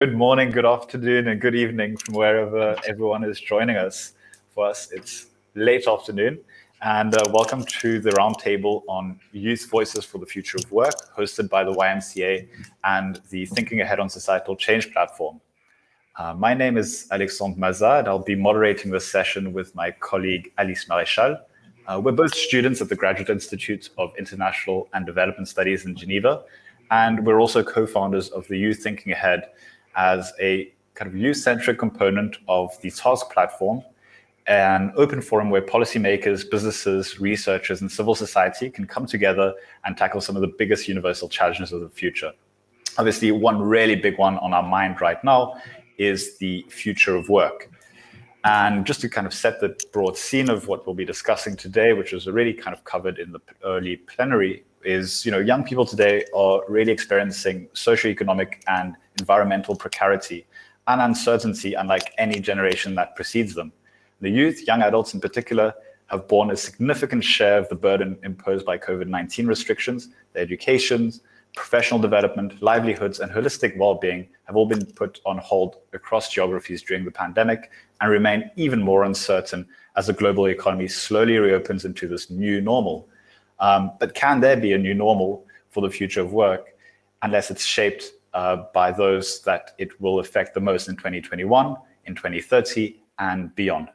Good morning, good afternoon, and good evening from wherever everyone is joining us. For us, it's late afternoon, and welcome to the roundtable on Youth Voices for the Future of Work, hosted by the YMCA and the Thinking Ahead on Societal Change platform. My name is Alexandre Mazat, and I'll be moderating this session with my colleague Alice Maréchal. We're both students at the Graduate Institute of International and Development Studies in Geneva, and we're also co-founders of the Youth Thinking Ahead as a kind of youth-centric component of the TASK platform, an open forum where policymakers, businesses, researchers, and civil society can come together and tackle some of the biggest universal challenges of the future. Obviously, one really big one on our mind right now is the future of work. And just to kind of set the broad scene of what we'll be discussing today, which was already kind of covered in the early plenary, is, young people today are really experiencing socioeconomic and environmental precarity and uncertainty unlike any generation that precedes them. The youth, young adults in particular, have borne a significant share of the burden imposed by COVID-19 restrictions. Their education, professional development, livelihoods, and holistic well-being have all been put on hold across geographies during the pandemic and remain even more uncertain as the global economy slowly reopens into this new normal. But can there be a new normal for the future of work unless it's shaped by those that it will affect the most in 2021, in 2030, and beyond?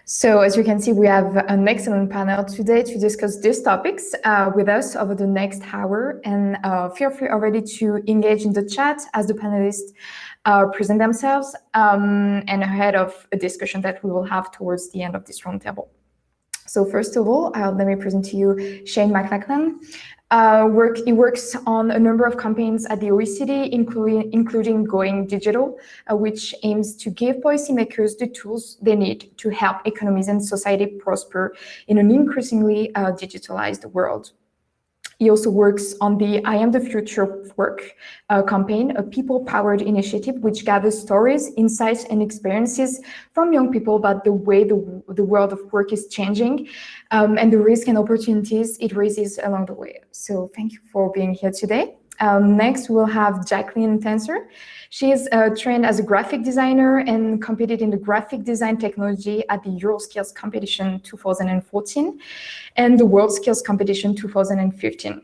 So as you can see, we have an excellent panel today to discuss these topics with us over the next hour. And feel free already to engage in the chat as the panelists present themselves and ahead of a discussion that we will have towards the end of this roundtable. So first of all, let me present to you Shane McLachlan. He works on a number of campaigns at the OECD, including Going Digital, which aims to give policymakers the tools they need to help economies and society prosper in an increasingly digitalized world. He also works on the I Am the Future of Work campaign, a people-powered initiative which gathers stories, insights, and experiences from young people about the way the world of work is changing and the risks and opportunities it raises along the way. So thank you for being here today. Next, we'll have Jacqueline Tenser. She is trained as a graphic designer and competed in the graphic design technology at the EuroSkills competition 2014 and the World Skills competition 2015.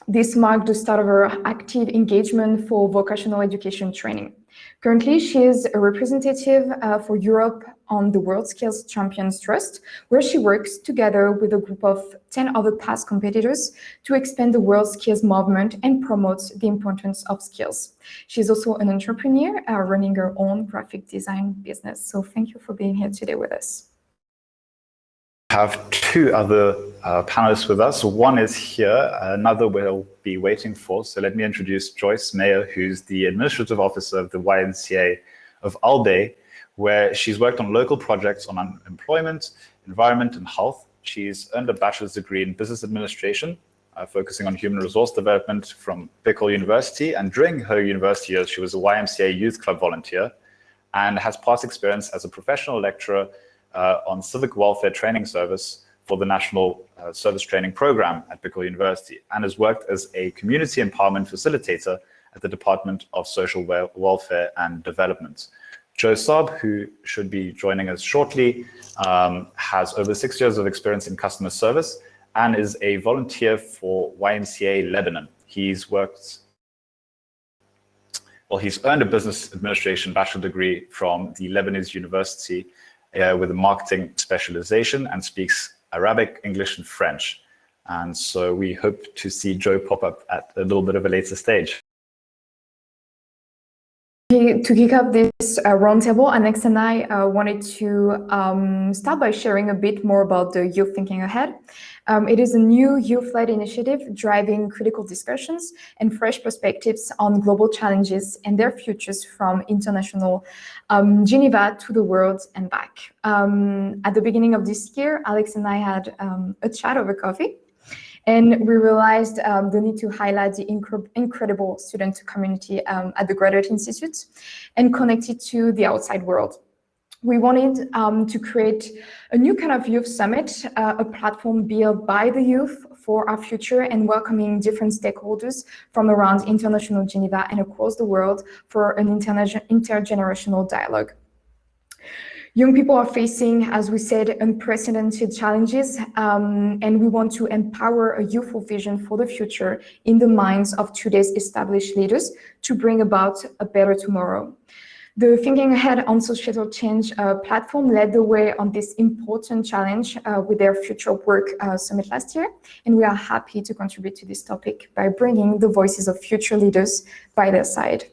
This marked the start of her active engagement for vocational education training. Currently, she is a representative for Europe on the World Skills Champions Trust, where she works together with a group of 10 other past competitors to expand the world skills movement and promote the importance of skills. She's also an entrepreneur running her own graphic design business. So thank you for being here today with us. Have two other panelists with us. One is here, another we'll be waiting for. So let me introduce Joyce Mayer, who's the Administrative Officer of the YMCA of ALDE, where she's worked on local projects on employment, environment, and health. She's earned a bachelor's degree in business administration, focusing on human resource development from Bickle University. And during her university years, she was a YMCA Youth Club volunteer and has past experience as a professional lecturer on civic welfare training service for the National Service Training Program at Bickle University, and has worked as a community empowerment facilitator at the Department of Social Welfare and Development. Joe Saab, who should be joining us shortly, has over 6 years of experience in customer service and is a volunteer for YMCA Lebanon. He's earned a business administration bachelor degree from the Lebanese University with a marketing specialization and speaks Arabic, English, and French. And so we hope to see Joe pop up at a little bit of a later stage. To kick off this roundtable, Alex and I wanted to start by sharing a bit more about the Youth Thinking Ahead. It is a new youth-led initiative driving critical discussions and fresh perspectives on global challenges and their futures from international Geneva to the world and back. At the beginning of this year, Alex and I had a chat over coffee, and we realized the need to highlight the incredible student community at the Graduate Institute and connect it to the outside world. We wanted to create a new kind of youth summit, a platform built by the youth for our future and welcoming different stakeholders from around international Geneva and across the world for an intergenerational dialogue. Young people are facing, as we said, unprecedented challenges, and we want to empower a youthful vision for the future in the minds of today's established leaders to bring about a better tomorrow. The Thinking Ahead on Societal Change platform led the way on this important challenge with their Future of Work Summit last year, and we are happy to contribute to this topic by bringing the voices of future leaders by their side.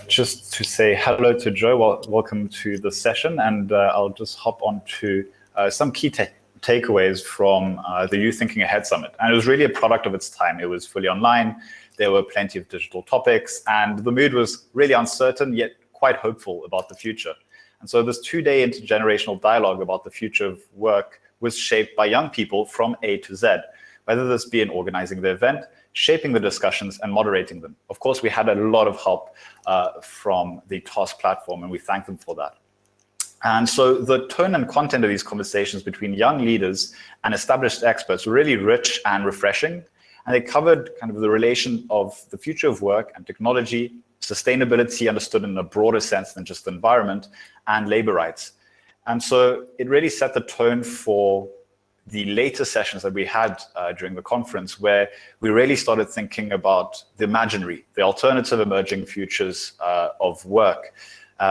Just to say hello to Joe, welcome to the session, and I'll just hop on to some key takeaways from the Youth Thinking Ahead Summit. And it was really a product of its time. It was fully online, there were plenty of digital topics, and the mood was really uncertain, yet quite hopeful about the future. And so this 2-day intergenerational dialogue about the future of work was shaped by young people from A to Z, whether this be in organizing the event, shaping the discussions and moderating them. Of course, we had a lot of help from the task platform, and we thank them for that. And so the tone and content of these conversations between young leaders and established experts were really rich and refreshing. And they covered kind of the relation of the future of work and technology, sustainability understood in a broader sense than just the environment, and labor rights. And so it really set the tone for the later sessions that we had during the conference, where we really started thinking about the imaginary, the alternative emerging futures of work,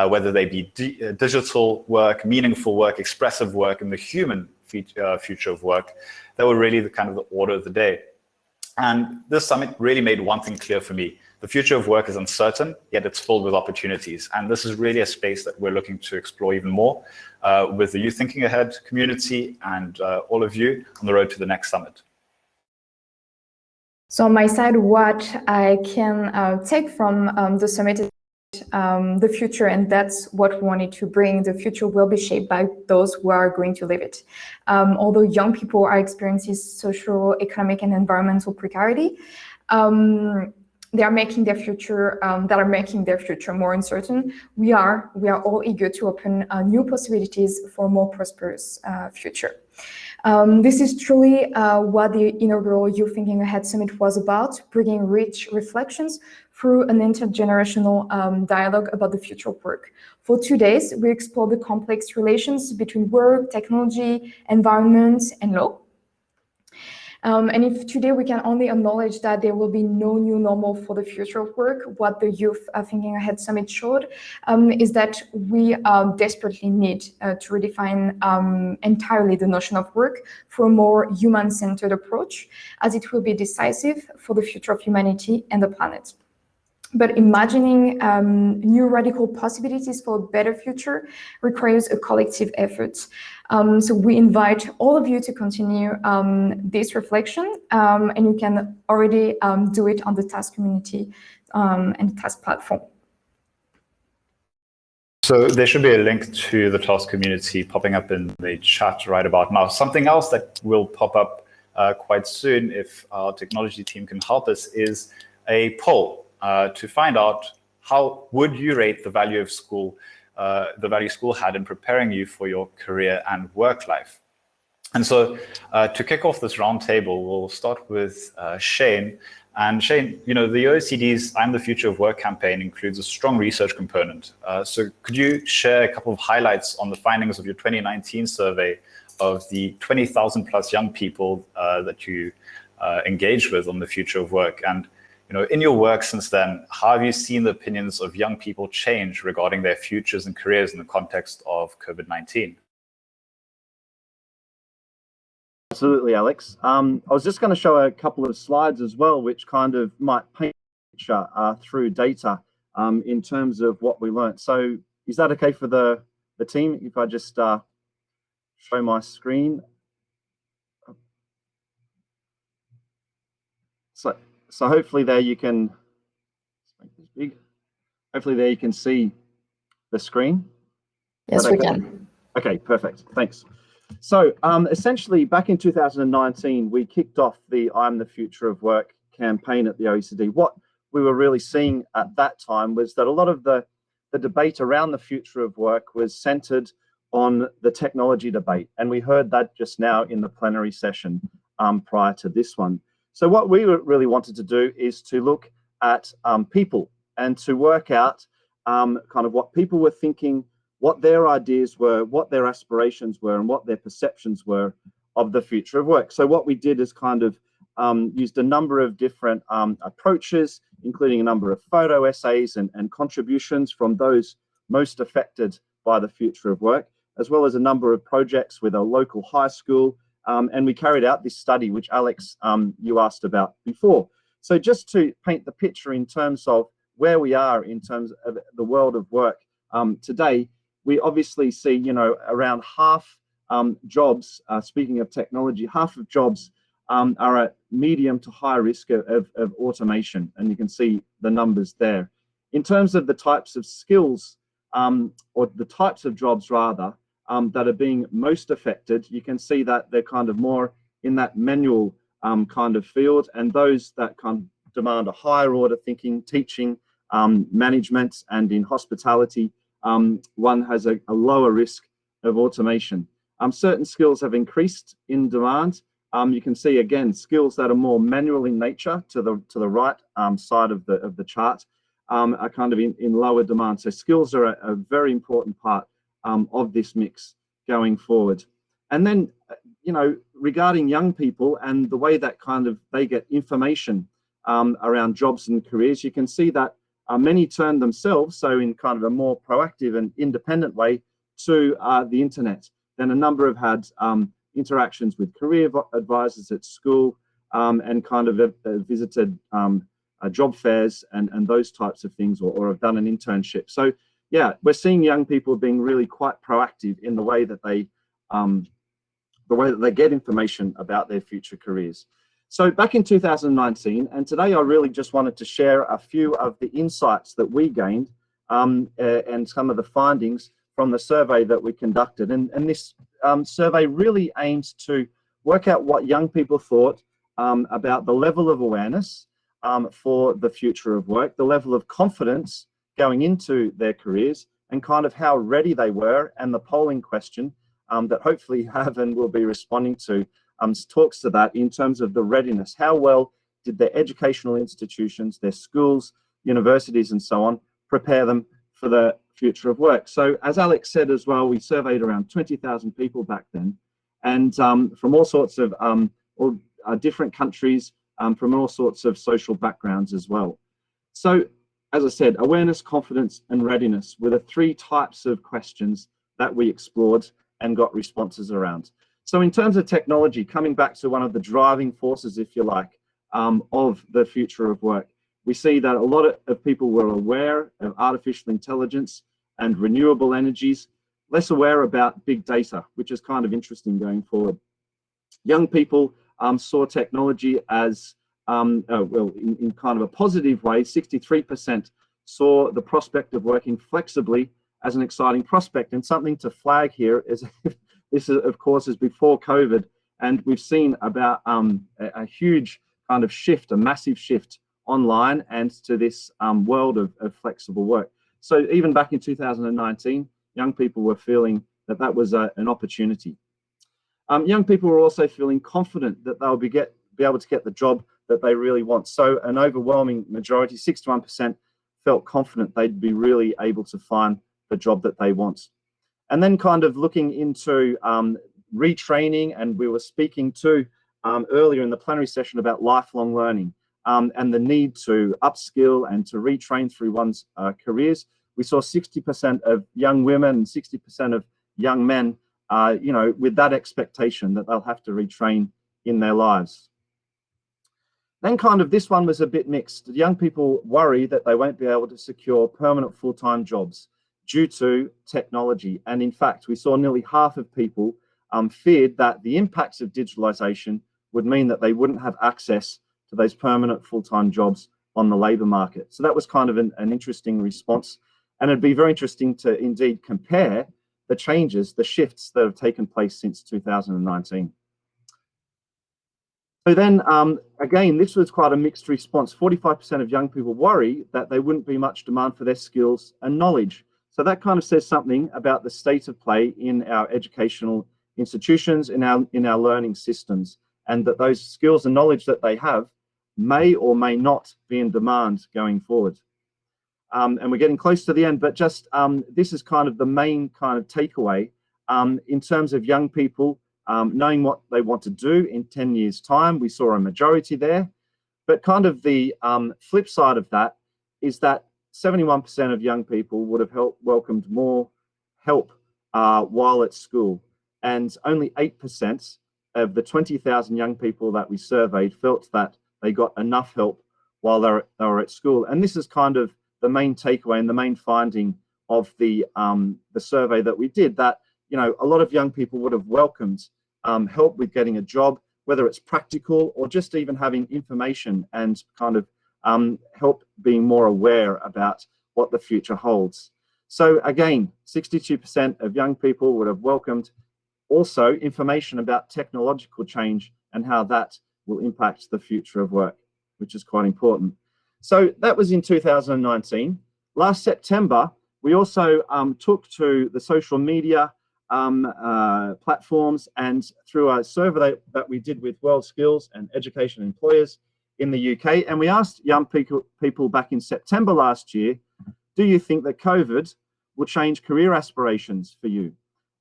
whether they be digital work, meaningful work, expressive work, and the human future of work. That were really the kind of the order of the day. And this summit really made one thing clear for me. The future of work is uncertain, yet it's filled with opportunities. And this is really a space that we're looking to explore even more with the Youth Thinking Ahead community and all of you on the road to the next summit. So on my side, what I can take from the summit is the future, and that's what we wanted to bring. The future will be shaped by those who are going to live it. Although young people are experiencing social, economic, and environmental precarity, they are making their future more uncertain. We are all eager to open new possibilities for a more prosperous future. This is truly what the inaugural Youth Thinking Ahead Summit was about, bringing rich reflections through an intergenerational dialogue about the future of work. For 2 days, we explored the complex relations between work, technology, environment, and law. And if today we can only acknowledge that there will be no new normal for the future of work, what the Youth Thinking Ahead Summit showed is that we desperately need to redefine entirely the notion of work for a more human-centered approach, as it will be decisive for the future of humanity and the planet. But imagining new radical possibilities for a better future requires a collective effort. So we invite all of you to continue this reflection, and you can already do it on the task community and the task platform. So there should be a link to the task community popping up in the chat right about now. Something else that will pop up quite soon, if our technology team can help us, is a poll to find out how would you rate the value of school, the value school had in preparing you for your career and work life. And so to kick off this roundtable, we'll start with Shane. And Shane, you know, the OECD's I'm the Future of Work campaign includes a strong research component. So could you share a couple of highlights on the findings of your 2019 survey of the 20,000 plus young people that you engaged with on the future of work? And you know, in your work since then, how have you seen the opinions of young people change regarding their futures and careers in the context of COVID-19? Absolutely, Alex. I was just going to show a couple of slides as well, which kind of might paint a picture through data in terms of what we learned. So is that okay for the team if I just show my screen? So hopefully there you can, let's make this big. Hopefully there you can see the screen. Yes, we can. Okay, perfect. Thanks. So essentially back in 2019, we kicked off the I'm the Future of Work campaign at the OECD. What we were really seeing at that time was that a lot of the debate around the future of work was centered on the technology debate. And we heard that just now in the plenary session prior to this one. So what we really wanted to do is to look at people and to work out kind of what people were thinking, what their ideas were, what their aspirations were, and what their perceptions were of the future of work. So what we did is kind of used a number of different approaches, including a number of photo essays and contributions from those most affected by the future of work, as well as a number of projects with a local high school. And we carried out this study, which Alex, you asked about before. So just to paint the picture in terms of where we are in terms of the world of work today, we obviously see, you know, around half jobs, speaking of technology, half of jobs are at medium to high risk of automation, and you can see the numbers there. In terms of the types of skills, or the types of jobs rather, that are being most affected, you can see that they're kind of more in that manual kind of field, and those that kind of demand a higher order thinking, teaching, management, and in hospitality, one has a lower risk of automation. Certain skills have increased in demand. You can see again skills that are more manual in nature to the right side of the chart are kind of in lower demand. So skills are a very important part of this mix going forward. And then, you know, regarding young people and the way that kind of they get information around jobs and careers, you can see that many turn themselves, so in kind of a more proactive and independent way, to the internet. Then a number have had interactions with career advisors at school and kind of visited job fairs and those types of things, or have done an internship. So yeah, we're seeing young people being really quite proactive in the way that they get information about their future careers. So back in 2019, and today I really just wanted to share a few of the insights that we gained and some of the findings from the survey that we conducted. And this survey really aims to work out what young people thought about the level of awareness for the future of work, the level of confidence going into their careers, and kind of how ready they were. And the polling question that hopefully you have and will be responding to talks to that in terms of the readiness. How well did their educational institutions, their schools, universities, and so on prepare them for the future of work? So as Alex said as well, we surveyed around 20,000 people back then, and from all sorts of different countries, from all sorts of social backgrounds as well. So as I said, awareness, confidence, and readiness were the three types of questions that we explored and got responses around. So in terms of technology, coming back to one of the driving forces, if you like, of the future of work, we see that a lot of people were aware of artificial intelligence and renewable energies, less aware about big data, which is kind of interesting going forward. Young people saw technology as, well, in kind of a positive way. 63% saw the prospect of working flexibly as an exciting prospect. And something to flag here is this, of course, is before COVID, and we've seen about a huge kind of shift, a massive shift online and to this world of flexible work. So even back in 2019, young people were feeling that that was an opportunity. Young people were also feeling confident that they'll be able to get the job that they really want. So an overwhelming majority, 61%, felt confident they'd be really able to find the job that they want. And then kind of looking into retraining, and we were speaking to earlier in the plenary session about lifelong learning and the need to upskill and to retrain through one's careers. We saw 60% of young women and 60% of young men, you know, with that expectation that they'll have to retrain in their lives. Then kind of this one was a bit mixed. Young people worry that they won't be able to secure permanent full-time jobs due to technology. And in fact, we saw nearly half of people feared that the impacts of digitalization would mean that they wouldn't have access to those permanent full-time jobs on the labor market. So that was kind of an interesting response. And it'd be very interesting to indeed compare the changes, the shifts that have taken place since 2019. So then, again, this was quite a mixed response. 45% of young people worry that there wouldn't be much demand for their skills and knowledge. So that kind of says something about the state of play in our educational institutions, in our learning systems, and that those skills and knowledge that they have may or may not be in demand going forward. And we're getting close to the end, but just this is kind of the main kind of takeaway in terms of young people knowing what they want to do in 10 years' time. We saw a majority there, but kind of the flip side of that is that 71% of young people would have welcomed more help while at school, and only 8% of the 20,000 young people that we surveyed felt that they got enough help while they were at school. And this is kind of the main takeaway and the main finding of the survey that we did, that a lot of young people would have welcomed help with getting a job, whether it's practical or just even having information and kind of help being more aware about what the future holds. So again, 62% of young people would have welcomed also information about technological change and how that will impact the future of work, which is quite important. So that was in 2019. Last September, we also took to the social media platforms, and through a survey that we did with World Skills and Education Employers in the UK, and we asked young people back in September last year, do you think that COVID will change career aspirations for you?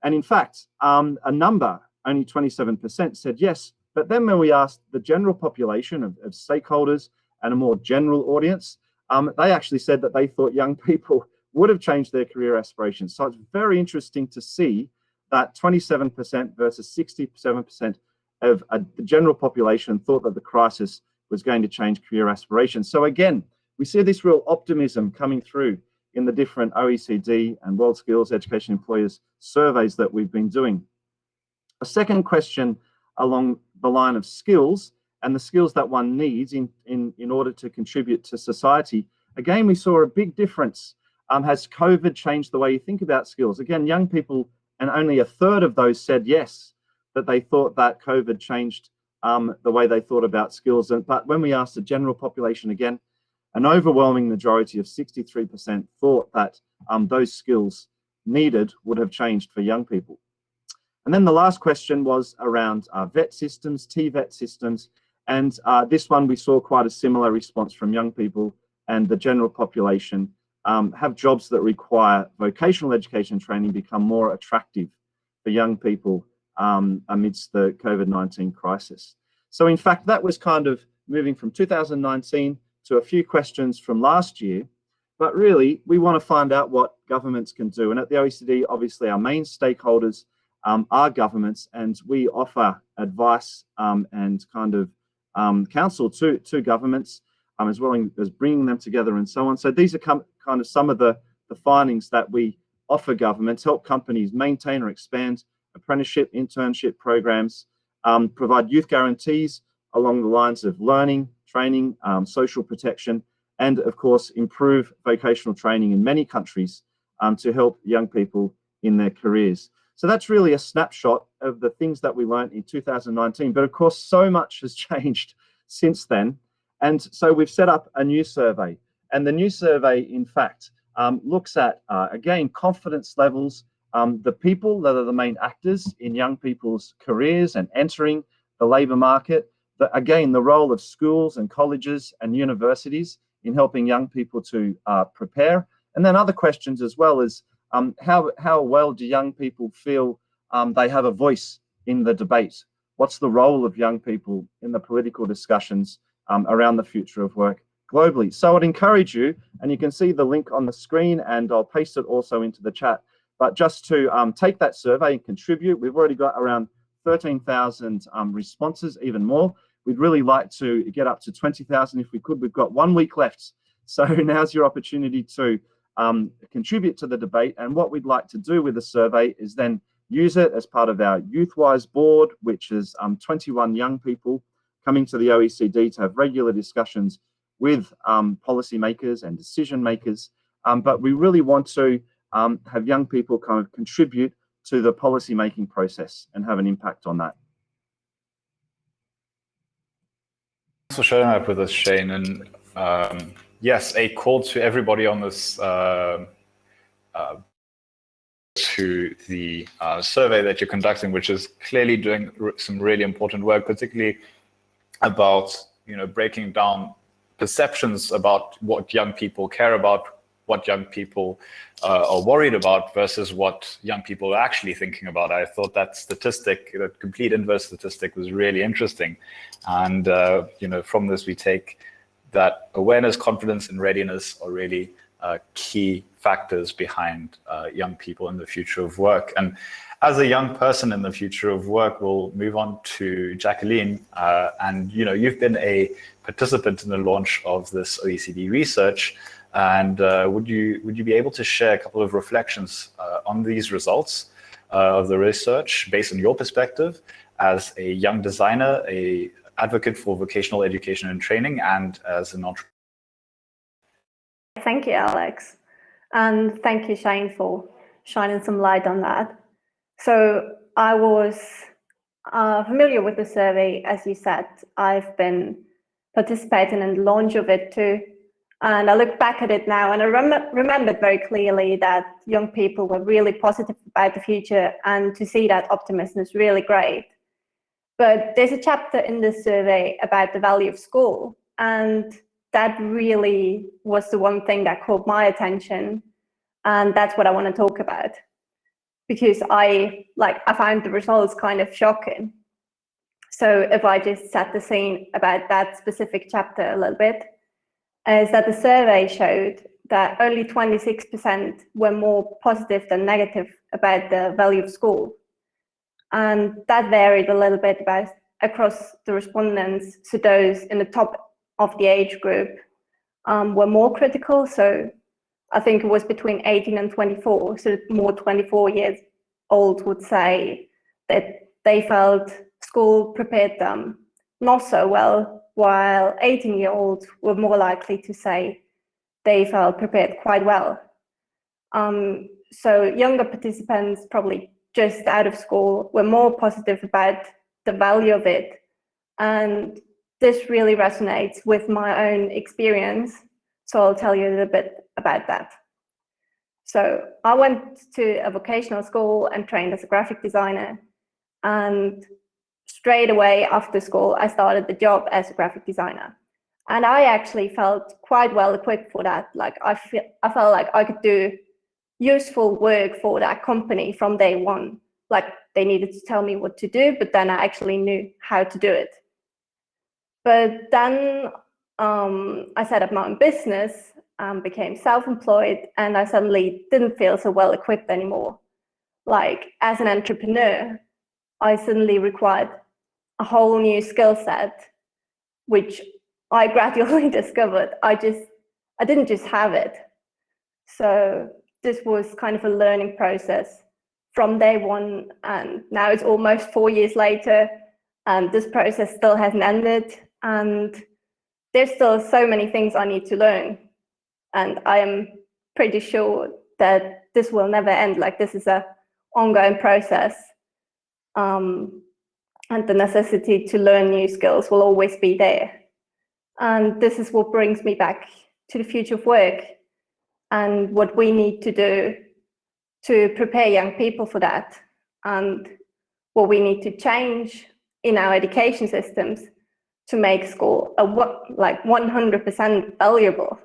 And in fact, a number, only 27%, said yes. But then when we asked the general population of stakeholders and a more general audience, they actually said that they thought young people would have changed their career aspirations. So it's very interesting to see that 27% versus 67% of the general population thought that the crisis was going to change career aspirations. So again, we see this real optimism coming through in the different OECD and World Skills Education Employers surveys that we've been doing. A second question along the line of skills and the skills that one needs in order to contribute to society. Again, we saw a big difference. Has COVID changed the way you think about skills? Again, young people, and only a third of those said yes, that they thought that COVID changed the way they thought about skills. But when we asked the general population again, an overwhelming majority of 63% thought that those skills needed would have changed for young people. And then the last question was around VET systems, TVET systems. And this one, we saw quite a similar response from young people and the general population. Have jobs that require vocational education training become more attractive for young people amidst the COVID-19 crisis. So in fact, that was kind of moving from 2019 to a few questions from last year. But really, we want to find out what governments can do. And at the OECD, obviously, our main stakeholders are governments, and we offer advice and kind of counsel to governments, as well as bringing them together and so on. So these are kind of some of the findings that we offer governments: help companies maintain or expand apprenticeship, internship programs, provide youth guarantees along the lines of learning, training, social protection, and of course, improve vocational training in many countries to help young people in their careers. So that's really a snapshot of the things that we learned in 2019. But of course, so much has changed since then. And so we've set up a new survey. And the new survey, in fact, looks at, again, confidence levels, the people that are the main actors in young people's careers and entering the labour market. Again, the role of schools and colleges and universities in helping young people to prepare. And then other questions as well as how well do young people feel they have a voice in the debate? What's the role of young people in the political discussions around the future of work globally? So I'd encourage you, and you can see the link on the screen, and I'll paste it also into the chat, but just to take that survey and contribute. We've already got around 13,000 responses, even more. We'd really like to get up to 20,000 if we could. We've got 1 week left. So now's your opportunity to contribute to the debate. And what we'd like to do with the survey is then use it as part of our YouthWise board, which is 21 young people coming to the OECD to have regular discussions with policymakers and decision makers. But we really want to have young people kind of contribute to the policy-making process and have an impact on that. Thanks for sharing that with us, Shane. And yes, a call to everybody on this to the survey that you're conducting, which is clearly doing some really important work, particularly about breaking down perceptions about what young people care about, what young people are worried about versus what young people are actually thinking about. I thought that statistic, that complete inverse statistic, was really interesting. And from this we take that awareness, confidence, and readiness are really key factors behind young people in the future of work. And as a young person in the future of work, we'll move on to Jacqueline. And you've been a participant in the launch of this OECD research. And would you be able to share a couple of reflections on these results of the research based on your perspective as a young designer, a advocate for vocational education and training, and as an entrepreneur? Thank you, Alex. And thank you, Shane, for shining some light on that. So I was familiar with the survey, as you said. I've been participating in the launch of it too. And I look back at it now and I remembered very clearly that young people were really positive about the future, and to see that optimism is really great. But there's a chapter in this survey about the value of school, and that really was the one thing that caught my attention, and that's what I want to talk about, because I found the results kind of shocking. So if I just set the scene about that specific chapter a little bit, is that the survey showed that only 26% were more positive than negative about the value of school. And that varied a little bit across the respondents. So those in the top of the age group were more critical. So I think it was between 18 and 24. So more 24 years old would say that they felt school prepared them not so well, while 18-year-olds were more likely to say they felt prepared quite well. So younger participants, probably just out of school, were more positive about the value of it. And this really resonates with my own experience. So I'll tell you a little bit about that. So I went to a vocational school and trained as a graphic designer. And straight away after school, I started the job as a graphic designer. And I actually felt quite well equipped for that. I felt like I could do useful work for that company from day one. They needed to tell me what to do, but then I actually knew how to do it. But then I set up my own business, became self-employed, and I suddenly didn't feel so well equipped anymore. As an entrepreneur, I suddenly required a whole new skill set, which I gradually discovered I didn't just have it. So this was kind of a learning process from day one, and now it's almost 4 years later, and this process still hasn't ended, and there's still so many things I need to learn, and I am pretty sure that this will never end. This is an ongoing process, and the necessity to learn new skills will always be there. And this is what brings me back to the future of work and what we need to do to prepare young people for that, and what we need to change in our education systems to make school 100% valuable.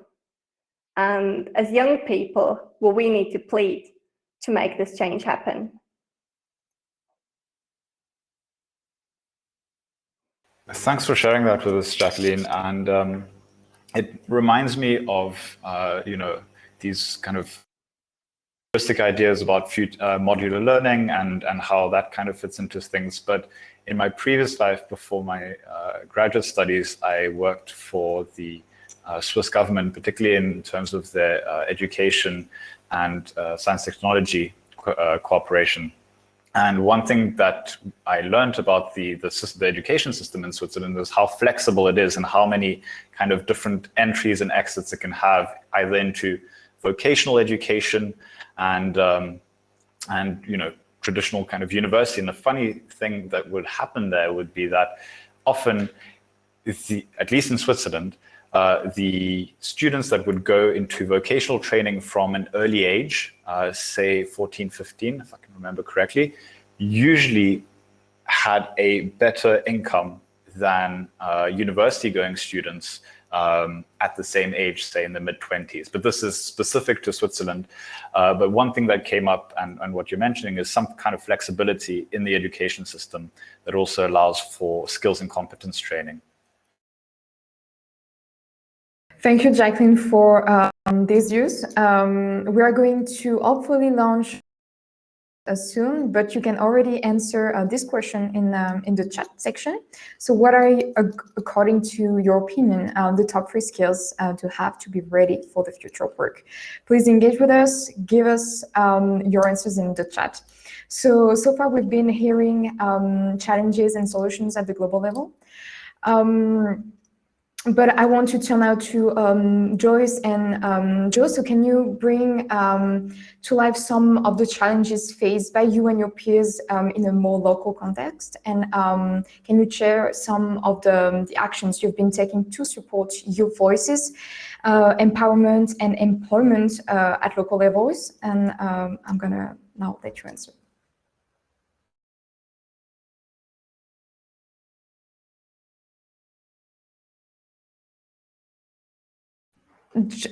And as young people, what we need to plead to make this change happen. Thanks for sharing that with us, Jacqueline. And it reminds me of these kind of holistic ideas about modular learning and how that kind of fits into things. But in my previous life, before my graduate studies, I worked for the Swiss government, particularly in terms of their education and science technology cooperation. And one thing that I learned about the education system in Switzerland is how flexible it is and how many kind of different entries and exits it can have, either into vocational education and traditional kind of university. And the funny thing that would happen there would be that often, at least in Switzerland, the students that would go into vocational training from an early age, say 14, 15, if I can remember correctly, usually had a better income than university-going students at the same age, say in the mid-20s. But this is specific to Switzerland. But one thing that came up, and what you're mentioning, is some kind of flexibility in the education system that also allows for skills and competence training. Thank you, Jacqueline, for these views. We are going to hopefully launch soon, but you can already answer this question in the chat section. So what are, according to your opinion, the top 3 skills to have to be ready for the future of work? Please engage with us, give us your answers in the chat. So far we've been hearing challenges and solutions at the global level. But I want to turn now to Joyce and Joe. So can you bring to life some of the challenges faced by you and your peers in a more local context? And can you share some of the actions you've been taking to support youth voices, empowerment and employment at local levels? And I'm gonna now let you answer.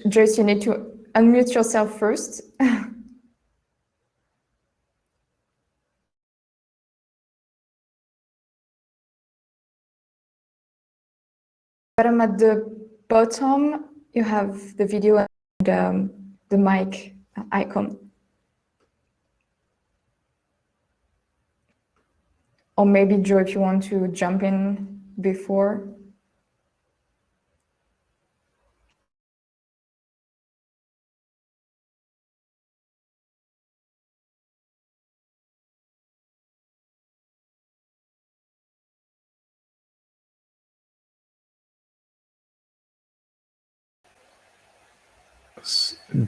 Joyce, you need to unmute yourself first. Bottom at the bottom, you have the video and the mic icon. Or maybe, Joe, if you want to jump in before.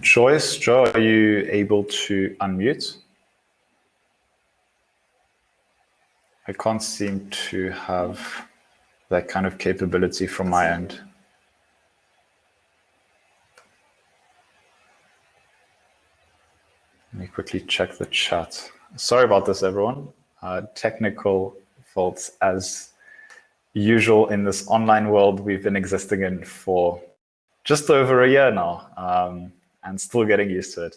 Joyce, Joe, are you able to unmute? I can't seem to have that kind of capability from my end. Let me quickly check the chat. Sorry about this, everyone. Technical faults as usual in this online world we've been existing in for just over a year now, and still getting used to it.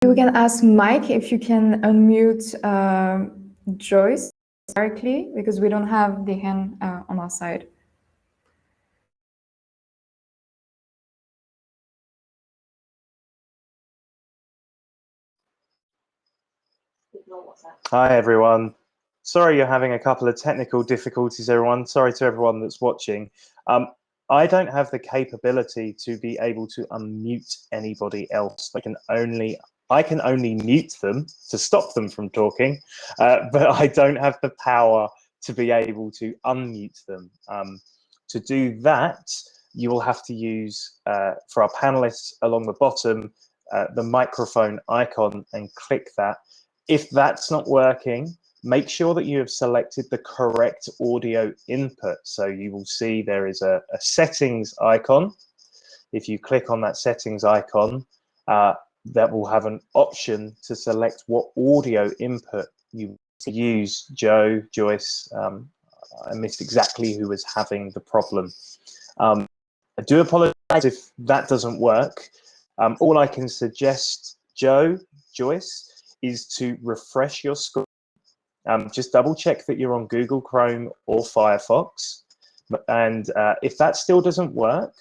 We can ask Mike if you can unmute Joyce directly, because we don't have the hand on our side. Hi, everyone. Sorry you're having a couple of technical difficulties, everyone. Sorry to everyone that's watching. I don't have the capability to be able to unmute anybody else. I can only mute them to stop them from talking, but I don't have the power to be able to unmute them. To do that, you will have to use, for our panelists along the bottom, the microphone icon and click that. If that's not working, make sure that you have selected the correct audio input. So you will see there is a settings icon. If you click on that settings icon, that will have an option to select what audio input you use. Joe, Joyce, I missed exactly who was having the problem. I do apologize if that doesn't work. All I can suggest, Joe, Joyce, is to refresh your screen. Just double check that you're on Google Chrome or Firefox. And if that still doesn't work,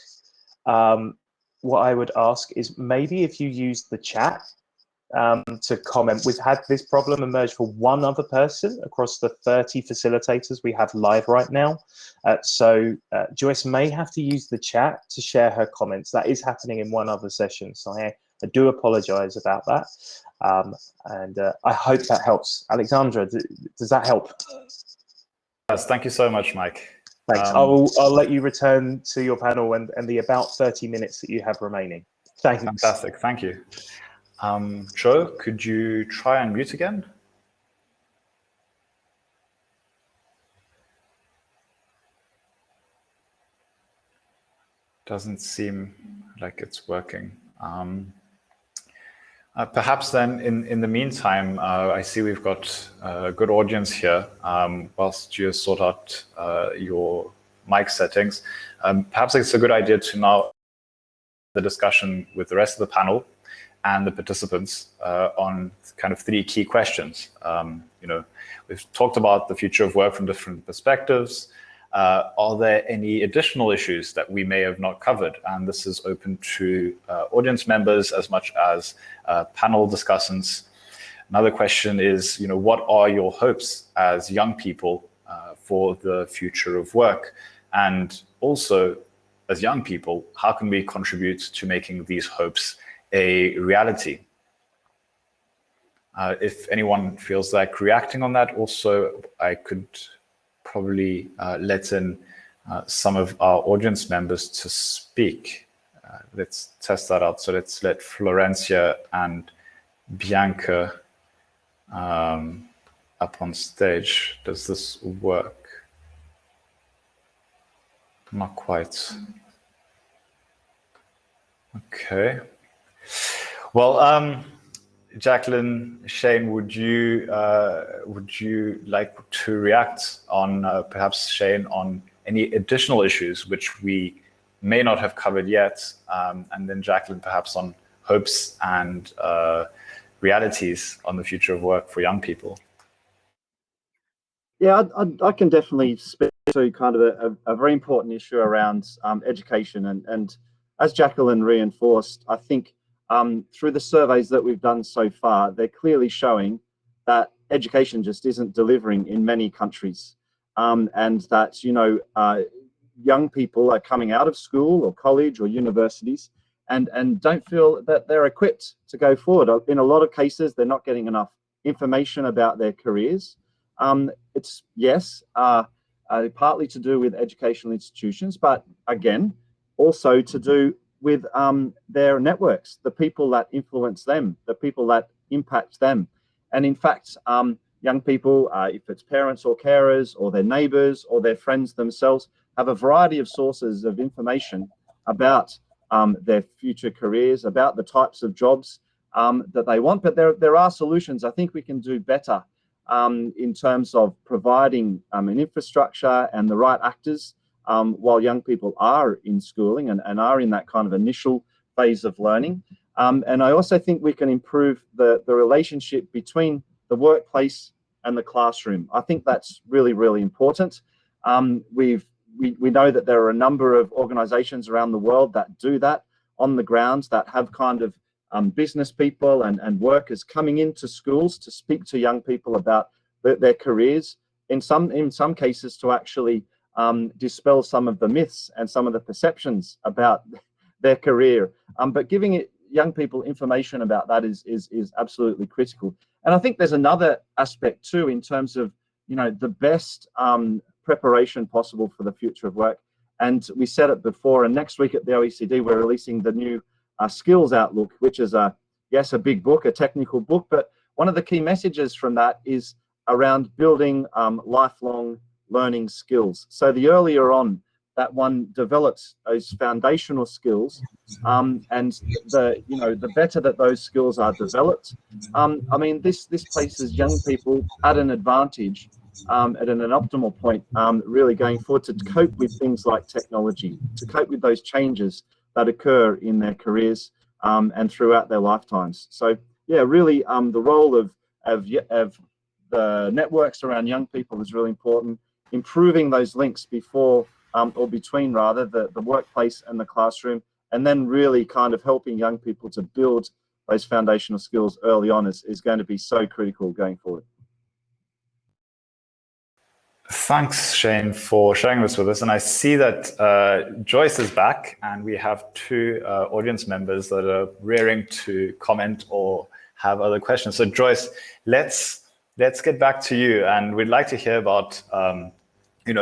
what I would ask is maybe if you use the chat to comment. We've had this problem emerge for one other person across the 30 facilitators we have live right now. So Joyce may have to use the chat to share her comments. That is happening in one other session. So I do apologize about that. And I hope that helps. Alexandra, does that help? Yes, thank you so much, Mike. Thanks. I'll let you return to your panel and the about 30 minutes that you have remaining. Thanks. Fantastic, thank you. Joe, could you try and mute again? Doesn't seem like it's working. Perhaps then, in the meantime, I see we've got a good audience here. Whilst you sort out your mic settings, perhaps it's a good idea to now the discussion with the rest of the panel and the participants on kind of 3 key questions. We've talked about the future of work from different perspectives. Are there any additional issues that we may have not covered? And this is open to audience members as much as panel discussants. Another question is, what are your hopes as young people for the future of work? And also, as young people, how can we contribute to making these hopes a reality? If anyone feels like reacting on that, also, I could probably let in some of our audience members to speak. Let's test that out. So let's let Florencia and Bianca up on stage. Does this work? Not quite. Okay. Well, Jacqueline, Shane, would you like to react on perhaps Shane on any additional issues which we may not have covered yet, and then Jacqueline perhaps on hopes and realities on the future of work for young people? Yeah, I can definitely speak to kind of a very important issue around education, and as Jacqueline reinforced, I think through the surveys that we've done so far, they're clearly showing that education just isn't delivering in many countries, and that young people are coming out of school or college or universities and don't feel that they're equipped to go forward. In a lot of cases, they're not getting enough information about their careers. It's partly to do with educational institutions, but again, also to do with their networks, the people that influence them, the people that impact them. And in fact, young people, if it's parents or carers or their neighbors or their friends themselves, have a variety of sources of information about their future careers, about the types of jobs that they want. But there are solutions. I think we can do better in terms of providing an infrastructure and the right actors while young people are in schooling and are in that kind of initial phase of learning. And I also think we can improve the relationship between the workplace and the classroom. I think that's really, really important. We know that there are a number of organizations around the world that do that on the grounds, that have kind of business people and workers coming into schools to speak to young people about their careers, in some cases to actually dispel some of the myths and some of the perceptions about their career. But giving young people information about that is absolutely critical. And I think there's another aspect too, in terms of the best preparation possible for the future of work. And we said it before, and next week at the OECD, we're releasing the new Skills Outlook, which is a big book, a technical book, but one of the key messages from that is around building lifelong learning skills. So the earlier on that one develops those foundational skills, and the better that those skills are developed, I mean, this places young people at an advantage, at an optimal point, really going forward to cope with things like technology, to cope with those changes that occur in their careers and throughout their lifetimes. So yeah, really, the role of the networks around young people is really important. Improving those links before or between rather the workplace and the classroom, and then really kind of helping young people to build those foundational skills early on is going to be so critical going forward. Thanks, Shane, for sharing this with us. And I see that Joyce is back, and we have 2 audience members that are rearing to comment or have other questions. So Joyce, let's get back to you, and we'd like to hear about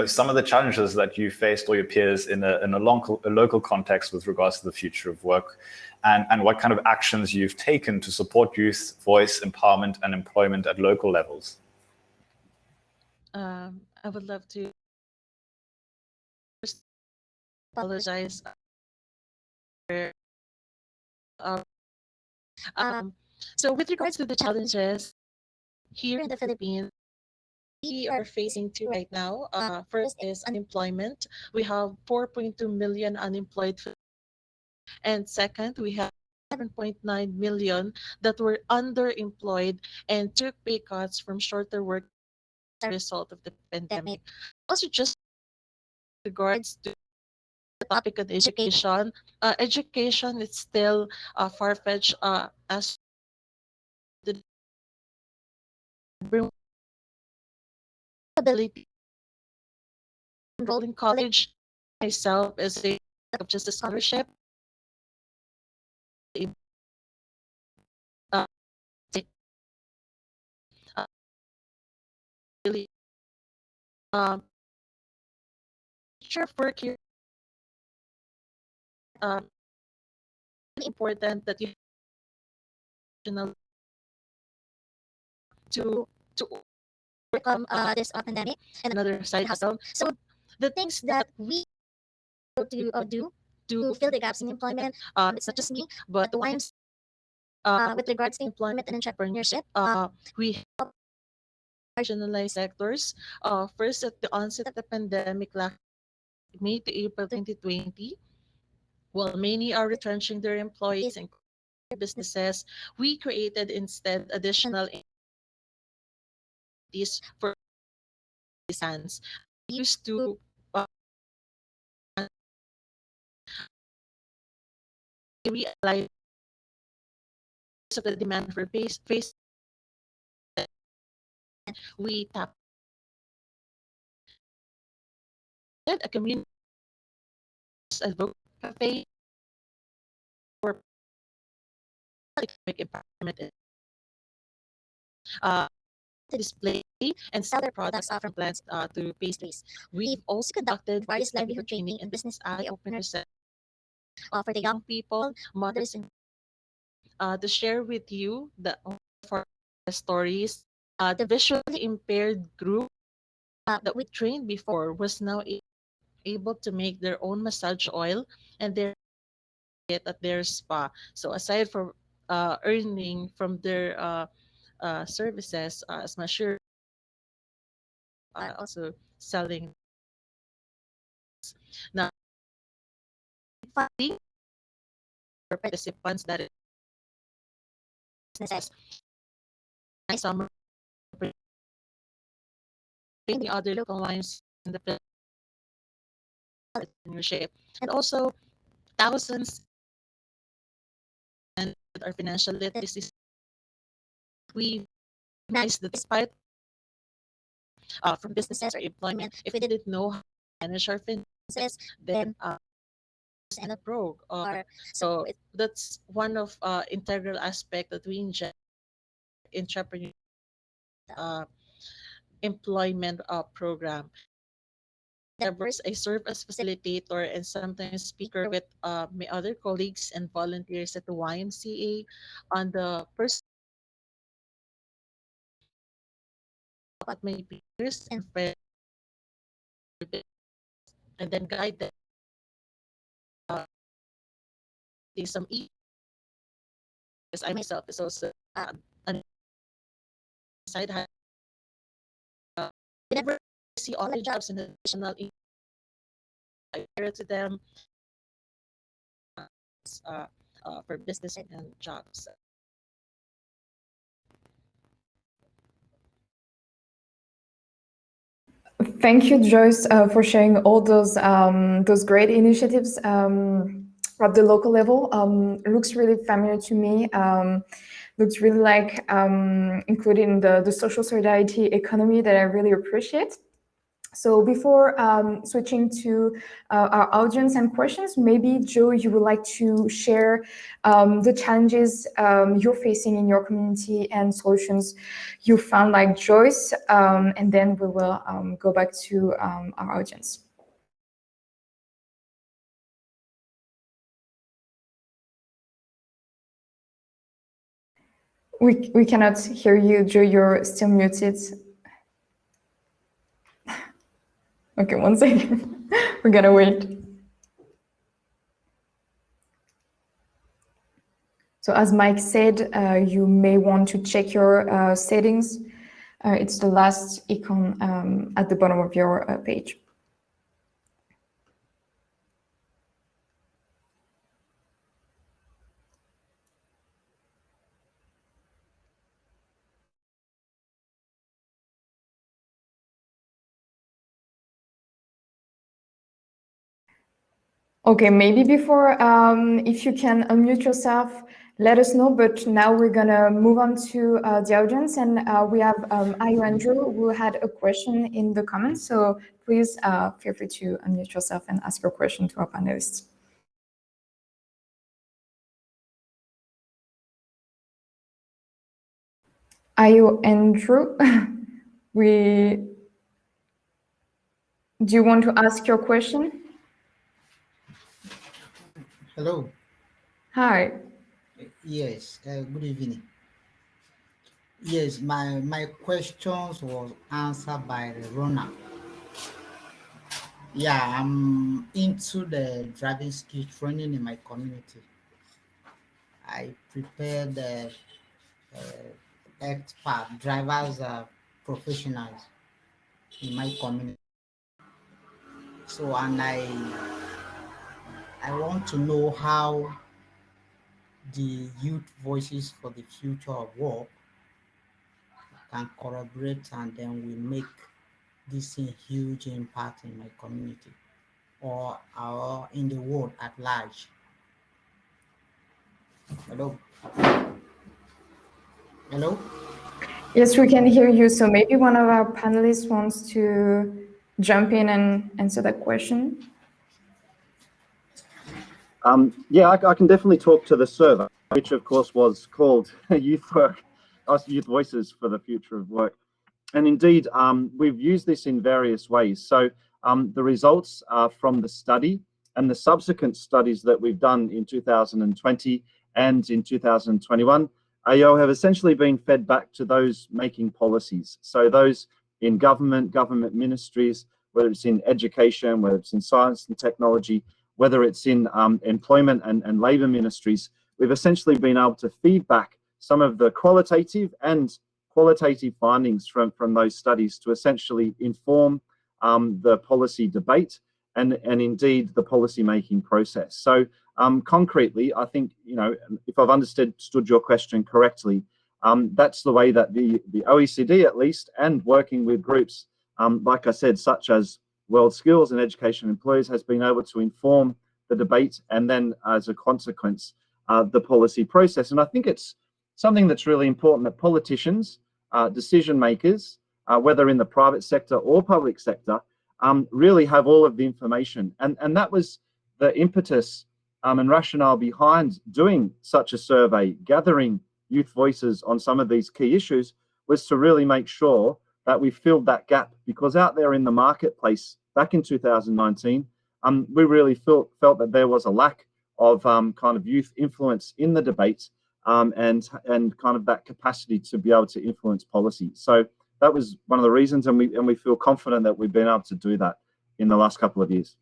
some of the challenges that you faced or your peers in a local context with regards to the future of work, and what kind of actions you've taken to support youth voice empowerment and employment at local levels. I would love to first apologize for, so with regards to the challenges here in the Philippines, we are facing two right now. First is unemployment. We have 4.2 million unemployed. And second, we have 7.9 million that were underemployed and took pay cuts from shorter work as a result of the pandemic. Also, just regards to the topic of education, education is still far-fetched as the ability to enroll in college myself as a of just a scholarship. Uh, really, sure work here. Really important that you to overcome this pandemic and another side hustle. So the things that we do to fill the gaps in employment, it's not just me, but the YMCA with regards to employment and entrepreneurship, we help marginalized sectors. First, at the onset of the pandemic last May to April 2020, while many are retrenching their employees and businesses, we created instead additional opportunities for artisans. We used to realize of the demand for face. We tap a community advocacy cafe for economic empowerment to display and sell their products from plants to pastries. We've also conducted various livelihood training and business eye openers for the young people, mothers, and to share with you for stories. The visually impaired group that we trained before was now able to make their own massage oil and their it at their spa. So aside from earning from their services, as much sure also selling. Now, funding for participants that businesses, some the other local lines in the entrepreneurship, and also thousands and our financial literacy. We recognize that despite from businesses or employment, if we didn't know how to manage our finances, then and a broke. So that's one of integral aspect that we inject entrepreneur employment program. I serve as facilitator and sometimes speaker with my other colleagues and volunteers at the YMCA on the first at my peers and friends and then guide them some because I myself is also an side whenever I see all the jobs in the additional I share it to them for business and jobs. Thank you, Joyce, for sharing all those great initiatives at the local level. Looks really familiar to me. Looks really like including the social solidarity economy that I really appreciate. So before switching to our audience and questions, maybe Joe, you would like to share the challenges you're facing in your community and solutions you found like Joyce, and then we will go back to our audience. We cannot hear you, Joe, you're still muted. Okay, one second. We're gonna wait. So as Mike said, you may want to check your settings. It's the last icon at the bottom of your page. Okay, maybe before, if you can unmute yourself, let us know. But now we're gonna move on to the audience, and we have Ayo Andrew who had a question in the comments. So please feel free to unmute yourself and ask your question to our panelists. Ayo Andrew, do you want to ask your question? Hello. Hi. Yes, good evening. Yes, my questions was answered by the runner. Yeah, I'm into the driving skill training in my community. I prepared the expert drivers professionals in my community. So, and I want to know how the youth voices for the future of work can collaborate, and then we make this a huge impact in my community or in the world at large. Hello? Hello? Yes, we can hear you. So maybe one of our panelists wants to jump in and answer that question. Yeah, I can definitely talk to the survey, which of course was called Youth Voices for the Future of Work. And indeed, we've used this in various ways. So the results from the study and the subsequent studies that we've done in 2020 and in 2021, AO have essentially been fed back to those making policies. So those in government ministries, whether it's in education, whether it's in science and technology, whether it's in employment and labour ministries, we've essentially been able to feed back some of the qualitative and qualitative findings from those studies to essentially inform the policy debate and indeed the policy making process. So concretely, I think, you know, if I've understood your question correctly, that's the way that the OECD at least, and working with groups, like I said, such as World Skills and Education Employers, has been able to inform the debate and then as a consequence, the policy process. And I think it's something that's really important that politicians, decision makers, whether in the private sector or public sector, really have all of the information. And that was the impetus and rationale behind doing such a survey, gathering youth voices on some of these key issues, was to really make sure that we filled that gap, because out there in the marketplace back in 2019, we really felt that there was a lack of kind of youth influence in the debate, and kind of that capacity to be able to influence policy. So that was one of the reasons, and we feel confident that we've been able to do that in the last couple of years.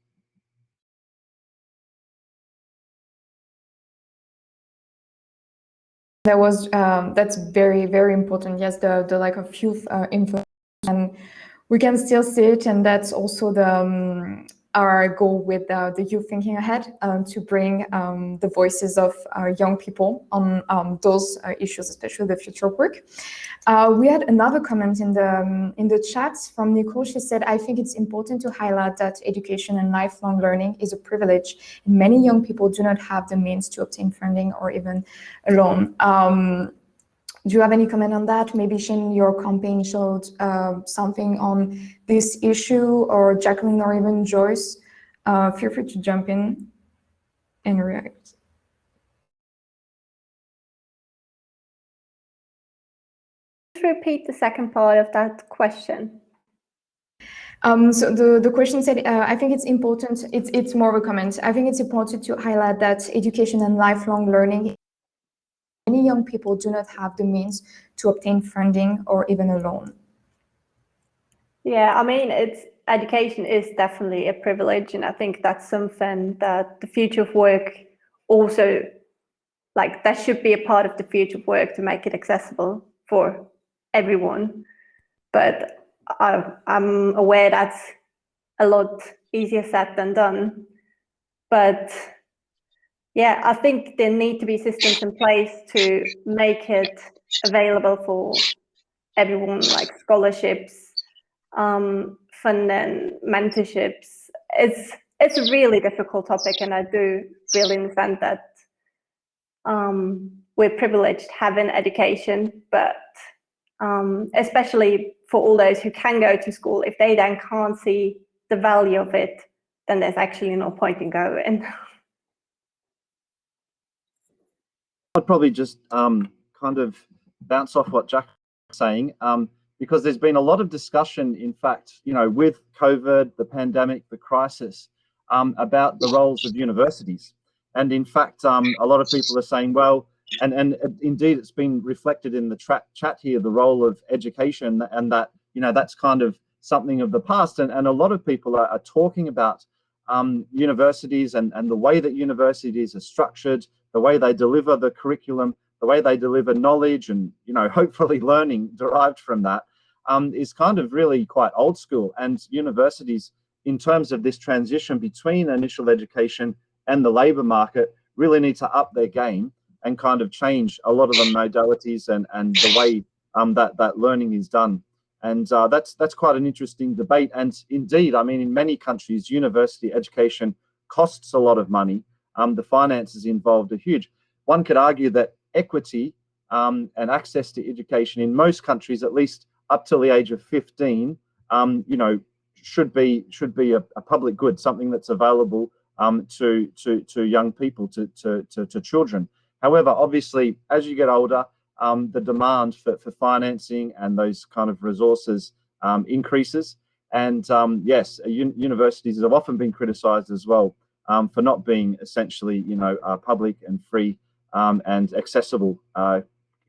That was that's very, very important. Yes, the lack of youth influence, and we can still see it, and that's also the our goal with the Youth Thinking Ahead, to bring the voices of young people on those issues, especially the future of work. We had another comment in the chat from Nicole. She said, "I think it's important to highlight that education and lifelong learning is a privilege, and many young people do not have the means to obtain funding or even a loan." Do you have any comment on that? Maybe Shane, your campaign showed something on this issue, or Jacqueline, or even Joyce. Feel free to jump in and react. Repeat the second part of that question. So the question said, I think it's important, it's more of a comment. I think it's important to highlight that education and lifelong learning, many young people do not have the means to obtain funding or even a loan. Yeah, I mean, education is definitely a privilege, and I think that's something that the future of work also, like, that should be a part of the future of work, to make it accessible for everyone. But I'm aware that's a lot easier said than done. But yeah, I think there need to be systems in place to make it available for everyone, like scholarships, funding, mentorships. It's a really difficult topic, and I do really understand that we're privileged having education, but especially for all those who can go to school, if they then can't see the value of it, then there's actually no point in going. I'd probably just kind of bounce off what Jack was saying, because there's been a lot of discussion, in fact, with COVID, the pandemic, the crisis, about the roles of universities. And in fact, a lot of people are saying, well, and indeed it's been reflected in the chat here, the role of education, and that, that's kind of something of the past. And a lot of people are talking about universities and the way that universities are structured, the way they deliver the curriculum, the way they deliver knowledge and, hopefully learning derived from that, is kind of really quite old school. And universities, in terms of this transition between initial education and the labour market, really need to up their game and kind of change a lot of the modalities and the way that learning is done. And that's quite an interesting debate. And indeed, I mean, in many countries, university education costs a lot of money. The finances involved are huge. One could argue that equity and access to education in most countries, at least up till the age of 15, should be a public good, something that's available to young people, to children. However, obviously, as you get older, the demand for financing and those kind of resources increases. And yes, universities have often been criticised as well for not being essentially, public and free and accessible,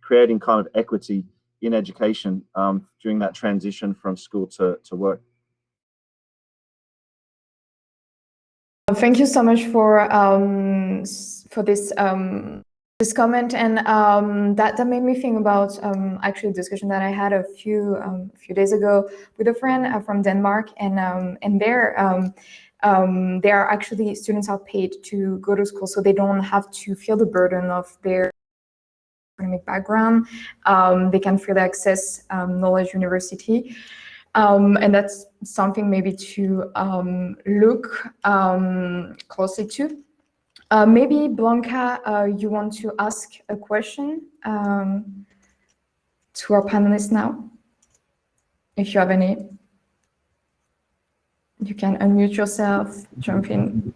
creating kind of equity in education during that transition from school to work. Thank you so much for this comment, and that made me think about actually a discussion that I had a few days ago with a friend from Denmark, and there are actually students are paid to go to school, so they don't have to feel the burden of their academic background. They can freely access knowledge university. And that's something maybe to look closely to. Maybe Blanca, you want to ask a question to our panelists now? If you have any, you can unmute yourself, jump in.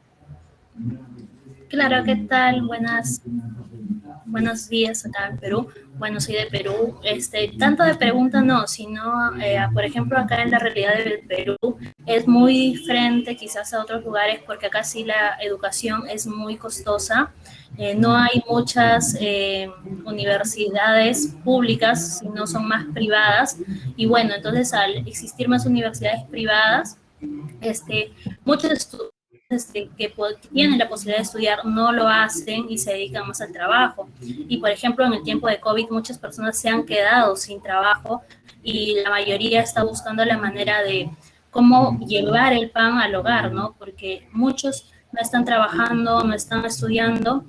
Claro, ¿qué tal? Buenos días acá en Perú. Bueno, soy de Perú. Tanto de pregunta no, sino, por ejemplo, acá en la realidad del Perú es muy diferente quizás a otros lugares, porque acá sí la educación es muy costosa. No hay muchas universidades públicas, sino son más privadas. Y bueno, entonces al existir más universidades privadas, muchos estudiantes que tienen la posibilidad de estudiar no lo hacen y se dedican más al trabajo. Y por ejemplo, en el tiempo de COVID muchas personas se han quedado sin trabajo y la mayoría está buscando la manera de cómo llevar el pan al hogar, ¿no? Porque muchos no están trabajando, no están estudiando.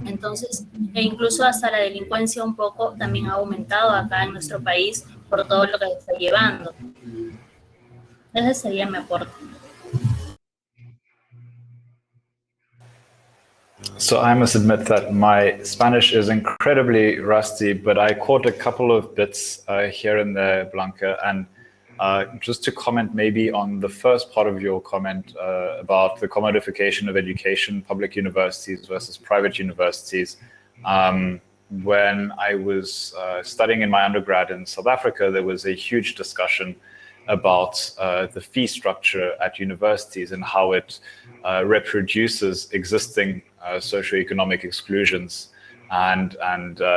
Entonces, e incluso hasta la delincuencia un poco también ha aumentado acá en nuestro país por todo lo que se está llevando. Ese sería mi aporte. So I must admit that my Spanish is incredibly rusty, but I caught a couple of bits here and there, Blanca. And just to comment maybe on the first part of your comment about the commodification of education, public universities versus private universities. When I was studying in my undergrad in South Africa, there was a huge discussion about the fee structure at universities and how it reproduces existing socioeconomic exclusions and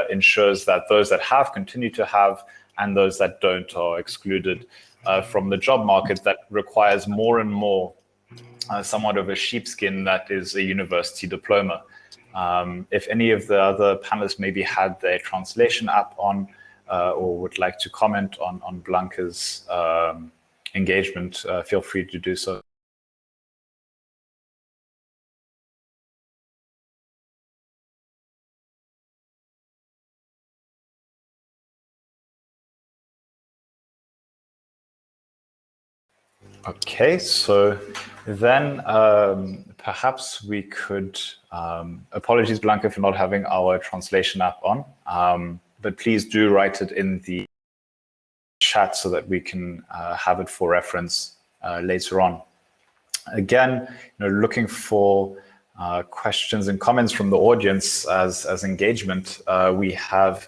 ensures that those that have continue to have and those that don't are excluded from the job market that requires more and more somewhat of a sheepskin that is a university diploma. If any of the other panelists maybe had their translation app on or would like to comment on Blanca's engagement, feel free to do so. Okay, so then perhaps we could, apologies Blanca for not having our translation app on, but please do write it in the chat so that we can have it for reference later on. Again, looking for questions and comments from the audience as engagement. We have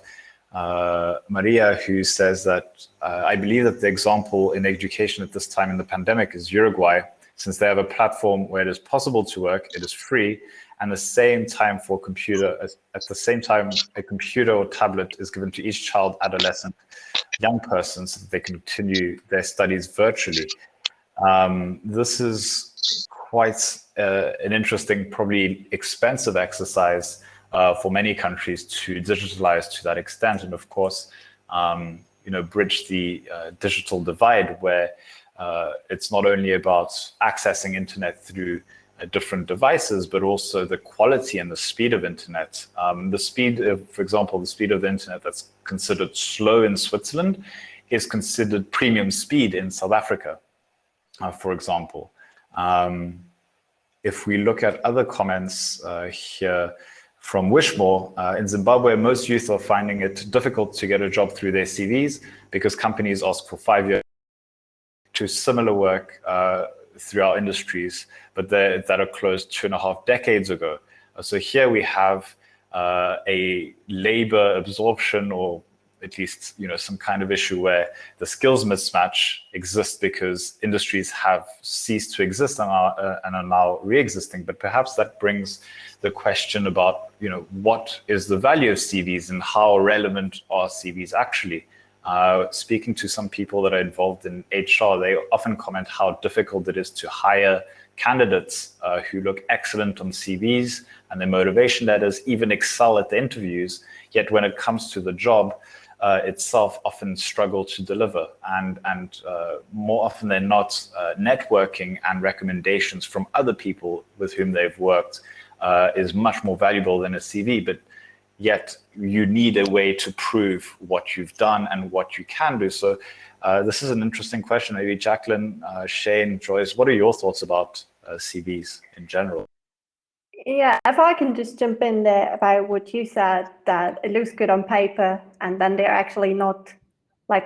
Maria, who says that I believe that the example in education at this time in the pandemic is Uruguay, since they have a platform where it is possible to work, it is free, and the same time for at the same time a computer or tablet is given to each child, adolescent, young person, so that they continue their studies virtually. This is quite an interesting, probably expensive exercise for many countries to digitalize to that extent, and of course, bridge the digital divide, where it's not only about accessing internet through different devices, but also the quality and the speed of internet. The speed of, for example, the speed of the internet that's considered slow in Switzerland is considered premium speed in South Africa, for example. If we look at other comments here from Wishmore, in Zimbabwe, most youth are finding it difficult to get a job through their CVs because companies ask for 5 years to similar work through our industries, but that are closed 2.5 decades ago. So here we have a labor absorption, or at least some kind of issue where the skills mismatch exists because industries have ceased to exist and are now re-existing. But perhaps that brings the question about what is the value of CVs and how relevant are CVs actually. Speaking to some people that are involved in HR, they often comment how difficult it is to hire candidates who look excellent on CVs and their motivation letters, even excel at the interviews, yet when it comes to the job itself, often struggle to deliver. And more often than not, networking and recommendations from other people with whom they've worked is much more valuable than a CV. But yet you need a way to prove what you've done and what you can do. So this is an interesting question. Maybe Jacqueline, Shane, Joyce, what are your thoughts about CVs in general? Yeah, if I can just jump in there about what you said, that it looks good on paper and then they're actually not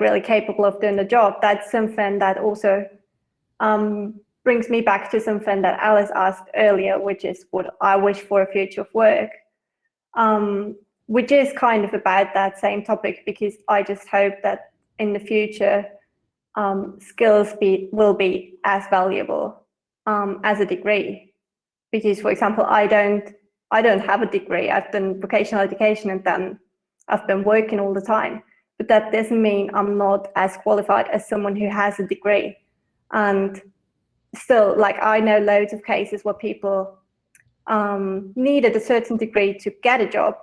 really capable of doing the job. That's something that also brings me back to something that Alice asked earlier, which is what I wish for a future of work. Which is kind of about that same topic, because I just hope that in the future, skills will be as valuable as a degree. Because, for example, I don't have a degree. I've done vocational education and then I've been working all the time. But that doesn't mean I'm not as qualified as someone who has a degree. And still, I know loads of cases where people needed a certain degree to get a job,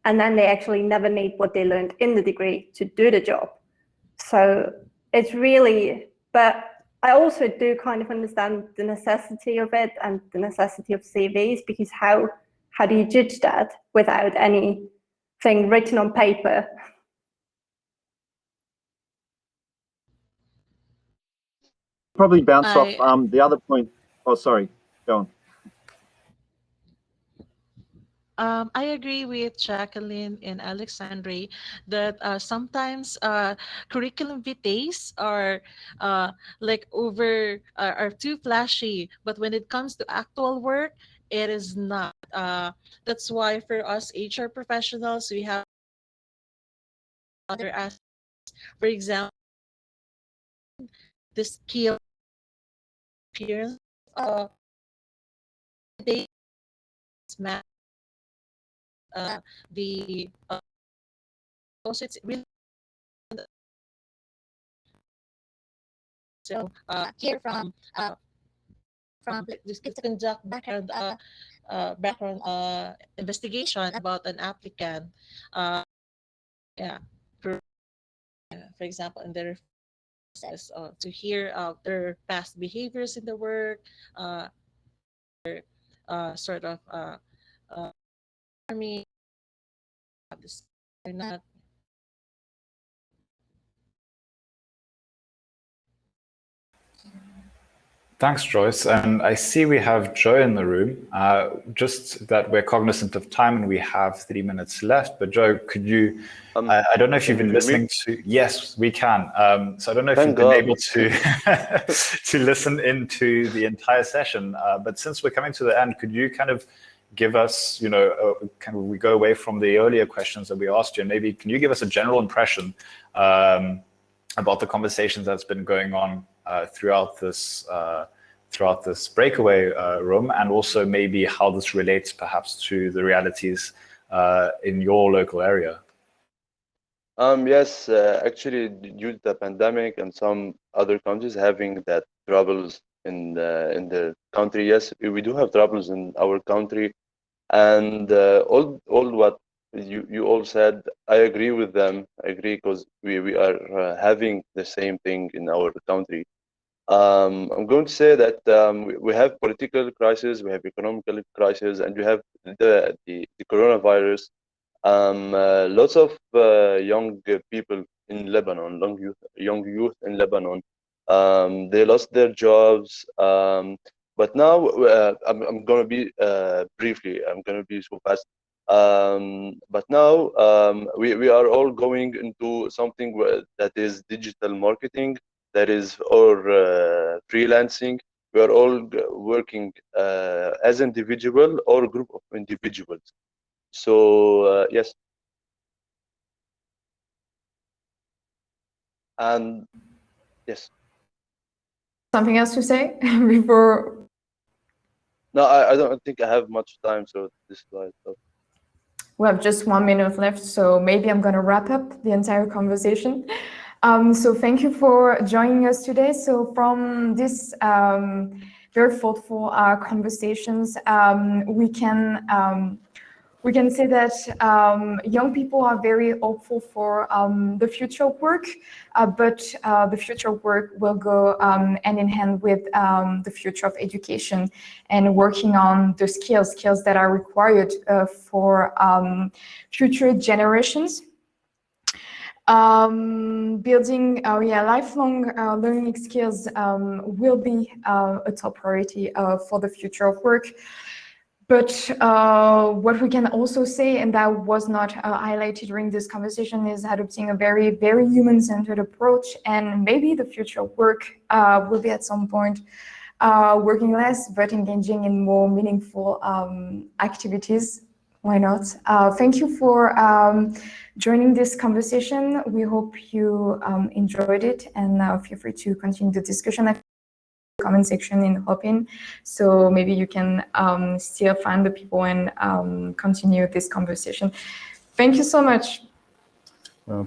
and then they actually never need what they learned in the degree to do the job. So it's really, but I also do kind of understand the necessity of it and the necessity of CVs, because how do you judge that without anything written on paper? Probably bounce off the other point. Oh, sorry, go on. I agree with Jacqueline and Alexandre that sometimes curriculum vitaes are like are too flashy, but when it comes to actual work, it is not. That's why for us HR professionals, we have other aspects. For example, the skill experience they match the also it's really so hear from this to conduct background investigation about an applicant. Uh, yeah, for, for example, in their process to hear their past behaviors in the work, uh, sort of uh, army, this or not. Thanks, Joyce. And I see we have Joe in the room. Just that we're cognizant of time and we have 3 minutes left. But Joe, could you? I don't know if you've been listening to. Yes, we can. So I don't know if you've been able to to listen into the entire session. But since we're coming to the end, could you kind of give us, kind of we go away from the earlier questions that we asked you, and maybe can you give us a general impression about the conversations that's been going on throughout this breakaway room, and also maybe how this relates perhaps to the realities in your local area? Yes, actually, due to the pandemic and some other countries having that troubles in the country, yes, we do have troubles in our country, and all what you all said, I agree with them. I agree because we are having the same thing in our country. I'm going to say that we have political crisis, we have economical crisis, and we have the coronavirus. Lots of young people in Lebanon, young youth in Lebanon, they lost their jobs. But now I'm going to be briefly, I'm going to be so fast. But now we are all going into something that is digital marketing, that is, or freelancing. We are all working as individual or group of individuals. So yes, and yes. Something else to say before? No, I don't think I have much time, so this slide. So. We have just 1 minute left, so maybe I'm going to wrap up the entire conversation. So thank you for joining us today. So from this very thoughtful conversations, we can say that young people are very hopeful for the future of work, but the future of work will go hand in hand with the future of education and working on the skills that are required for future generations. Building lifelong learning skills will be a top priority for the future of work. But what we can also say, and that was not highlighted during this conversation, is adopting a very, very human-centered approach. And maybe the future of work will be at some point working less, but engaging in more meaningful activities. Why not? Thank you for joining this conversation. We hope you enjoyed it, and feel free to continue the discussion. Comment section in Hopin, so maybe you can still find the people and continue this conversation. Thank you so much.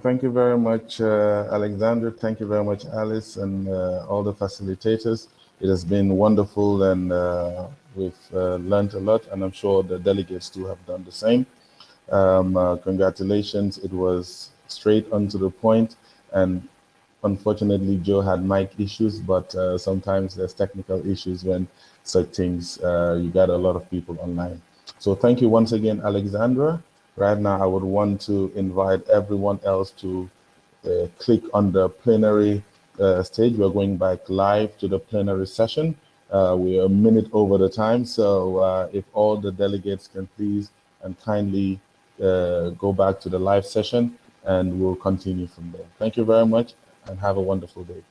Thank you very much, Alexander. Thank you very much, Alice, and all the facilitators. It has been wonderful, and we've learned a lot, and I'm sure the delegates too have done the same. Congratulations. It was straight on to the point, and unfortunately, Joe had mic issues, but sometimes there's technical issues when such things, you got a lot of people online. So thank you once again, Alexandra. Right now, I would want to invite everyone else to click on the plenary stage. We're going back live to the plenary session. We're a minute over the time, so if all the delegates can please and kindly go back to the live session, and we'll continue from there. Thank you very much, and have a wonderful day.